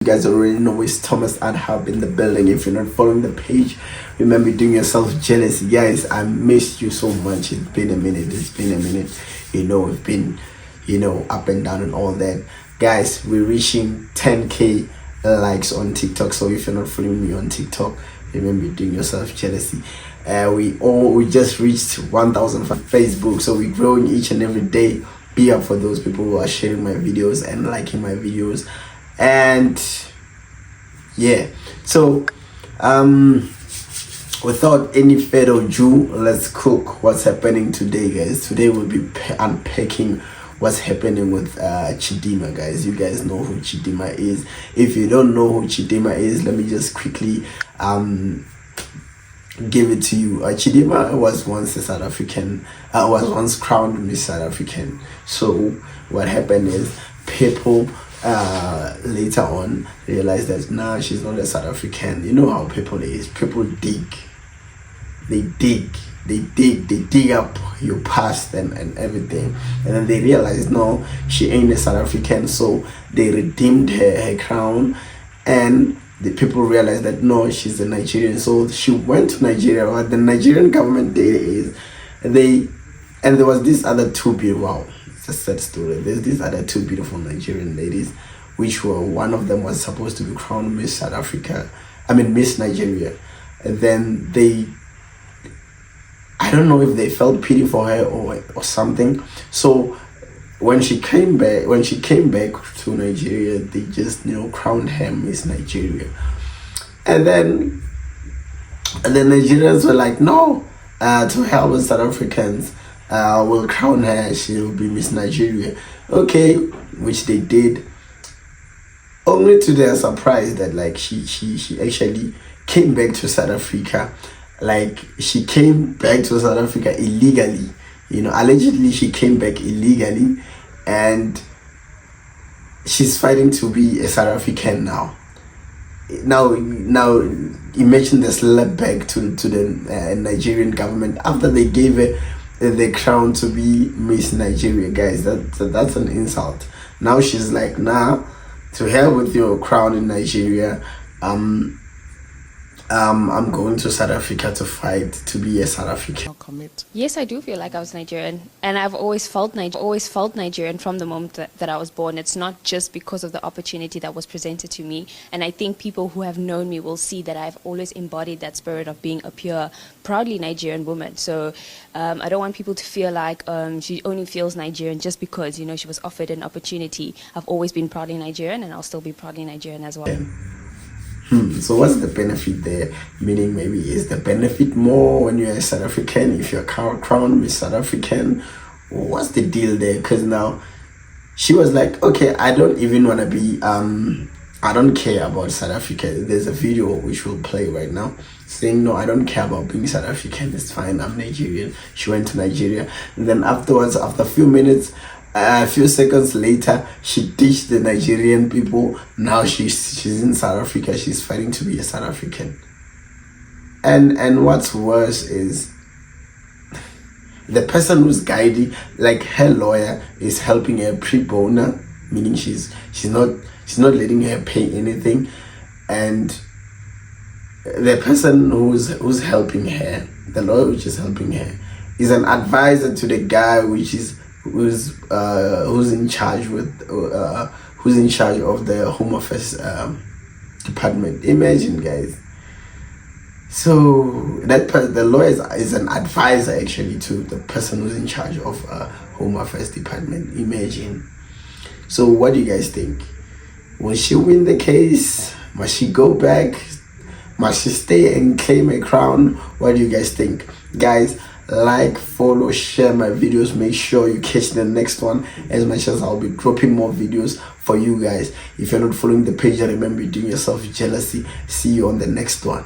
You guys already know it's Thomas and Hub in the building. If you're not following the page, remember doing yourself jealous. Guys, I missed you so much. It's been a minute. We've been, up and down and all that. Guys, we're reaching 10k likes on TikTok. So if you're not following me on TikTok, remember doing yourself jealousy. We just reached 1,000 on Facebook. So we're growing each and every day. Be up for those people who are sharing my videos and liking my videos. And yeah, so without any further ado, let's cook what's happening today, guys. Today we'll be unpacking what's happening with CHIDIMMA, guys. You guys know who CHIDIMMA is. If you don't know who CHIDIMMA is, let me just quickly give it to you. CHIDIMMA was once a South African, was once crowned Miss South African. So what happened is people later on realized that nah, she's not a South African. You know how people is. People dig up your past and everything, and then they realized no, she ain't a South African. So they redeemed her crown, and the people realized that no, she's a Nigerian. So she went to Nigeria. What the Nigerian government did is and there was this other two people. Wow, it's a sad story. There's these other two beautiful Nigerian ladies, which were, one of them was supposed to be crowned Miss South Africa, Miss Nigeria. And then I don't know if they felt pity for her or something. So when she came back to Nigeria, they just crowned her Miss Nigeria. And then the Nigerians were like, no, to hell with South Africans, we'll crown her, she'll be Miss Nigeria. Okay, which they did, only to their surprise that like she actually came back to South Africa. Like she came back to South Africa illegally. Allegedly she came back illegally, and she's fighting to be a South African now. Now imagine the slap back to the Nigerian government after they gave her the crown to be Miss Nigeria. Guys, that's an insult. Now she's like, nah, to hell with your crown in Nigeria. I'm going to South Africa to fight to be a South African. Yes, I do feel like I was Nigerian, and I've always felt Nigerian from the moment that I was born. It's not just because of the opportunity that was presented to me, and I think people who have known me will see that I've always embodied that spirit of being a pure, proudly Nigerian woman. So I don't want people to feel like she only feels Nigerian just because she was offered an opportunity. I've always been proudly Nigerian, and I'll still be proudly Nigerian as well. Yeah. So what's the benefit there? Meaning, maybe is the benefit more when you're a South African, if you're crowned with South African? What's the deal there? Because now she was like, okay, I don't even want to be I don't care about South Africa. There's a video which will play right now saying no, I don't care about being South African, it's fine, I'm Nigerian. She went to Nigeria, and then afterwards, after a few minutes, a few seconds later, she ditched the Nigerian people. Now she's in South Africa. She's fighting to be a South African. And what's worse is the person who's guiding, like her lawyer, is helping her pre bono, meaning she's not letting her pay anything, and the person who's helping her, the lawyer which is helping her, is an advisor to the guy who's in charge of the Home Office department. Imagine, guys. So the lawyer is an advisor actually to the person who's in charge of Home Affairs department. Imagine. So what do you guys think? Will she win the case? Must she go back? Must she stay and claim a crown? What do you guys think, guys? Like, follow, share my videos. Make sure you catch the next one, as much as I'll be dropping more videos for you guys. If you're not following the page, remember doing yourself jealousy. See you on the next one.